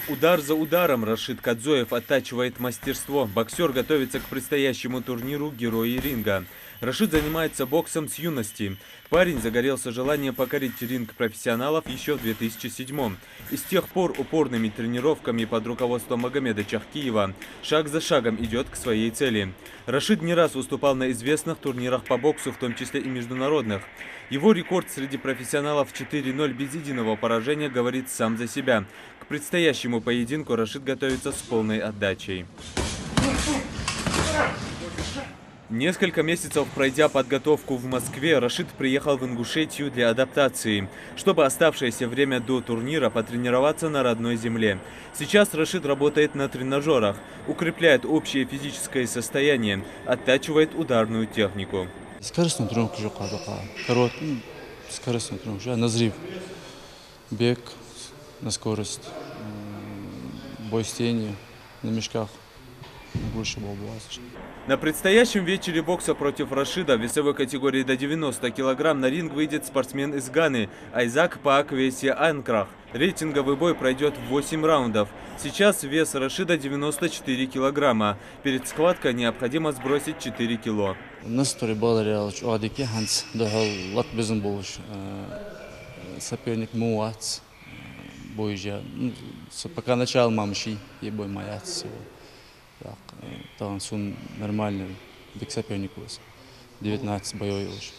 Удар за ударом Рашид Кадзоев оттачивает мастерство. Боксер готовится к предстоящему турниру «Герои ринга». Рашид занимается боксом с юности. Парень загорелся желанием покорить ринг профессионалов еще в 2007-м. И с тех пор упорными тренировками под руководством Магомеда Чахкиева шаг за шагом идет к своей цели. Рашид не раз выступал на известных турнирах по боксу, в том числе и международных. Его рекорд среди профессионалов 4-0 без единого поражения говорит сам за себя. К предстоящему поединку Рашид готовится с полной отдачей. Несколько месяцев пройдя подготовку в Москве, Рашид приехал в Ингушетию для адаптации, чтобы оставшееся время до турнира потренироваться на родной земле. Сейчас Рашид работает на тренажерах, укрепляет общее физическое состояние, оттачивает ударную технику. Скоростную тренировку короткую, скоростную тренировку, назрив, бег на скорость, бой с тенью, на мешках. На предстоящем вечере бокса против Рашида в весовой категории до 90 килограмм на ринг выйдет спортсмен из Ганы Айзак Пааквеси Анкрах. Рейтинговый бой пройдет в 8 раундов. Сейчас вес Рашида 94 килограмма. Перед схваткой необходимо сбросить 4 кило. Соперник Муац, пока начал мамши, и бой маяц. Он нормальный, биг соперник 19 боев уже.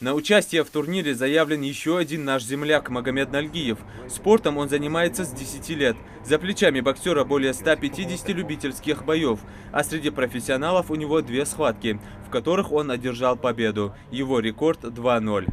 На участие в турнире заявлен еще один наш земляк Магомед Нальгиев. Спортом он занимается с 10 лет. За плечами боксера более 150 любительских боев. А среди профессионалов у него 2 схватки, в которых он одержал победу. Его рекорд 2-0.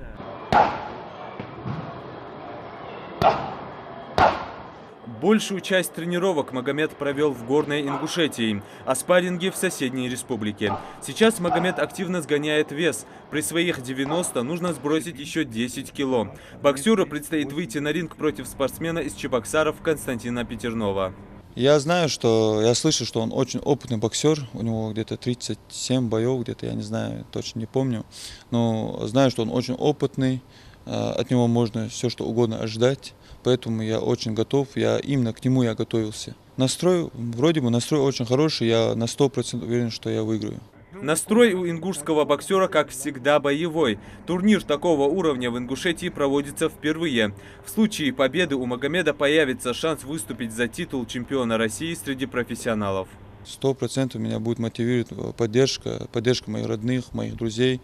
Большую часть тренировок Магомед провел в горной Ингушетии, а спарринги в соседней республике. Сейчас Магомед активно сгоняет вес. При своих 90 нужно сбросить еще 10 кило. Боксеру предстоит выйти на ринг против спортсмена из Чебоксаров Константина Петернова. Я слышу, что он очень опытный боксер. У него где-то 37 боев, где-то, я не знаю, точно не помню. Но знаю, что он очень опытный. От него можно все, что угодно ожидать. Поэтому я очень готов, именно к нему я готовился. Вроде бы настрой очень хороший, я на 100% уверен, что я выиграю. Настрой у ингушского боксера, как всегда, боевой. Турнир такого уровня в Ингушетии проводится впервые. В случае победы у Магомеда появится шанс выступить за титул чемпиона России среди профессионалов. 100% меня будет мотивировать поддержка моих родных, моих друзей.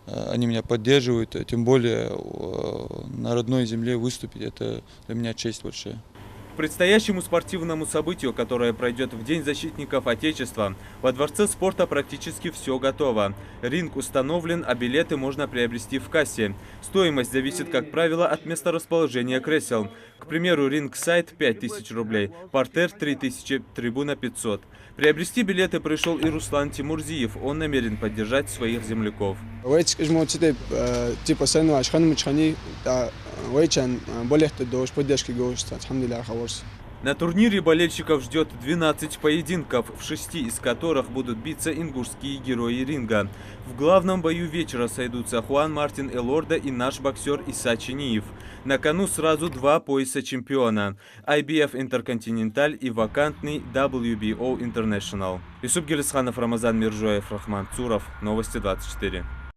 Они меня поддерживают, тем более на родной земле выступить, это для меня честь большая. К предстоящему спортивному событию, которое пройдет в День защитников Отечества, во Дворце спорта практически все готово. Ринг установлен, а билеты можно приобрести в кассе. Стоимость зависит, как правило, от месторасположения кресел. К примеру, ринг-сайд 5000 рублей, партер 3000, трибуна 500. Приобрести билеты пришел и Руслан Тимурзиев. Он намерен поддержать своих земляков. На турнире болельщиков ждет 12 поединков, в 6 из которых будут биться ингушские герои ринга. В главном бою вечера сойдутся Хуан Мартин Элорда и наш боксер Иса Чиниев. На кону сразу 2 пояса чемпиона – IBF Интерконтиненталь и вакантный WBO International. Юсуп Гелисханов, Рамазан Миржоев, Рахман Цуров. Новости 24.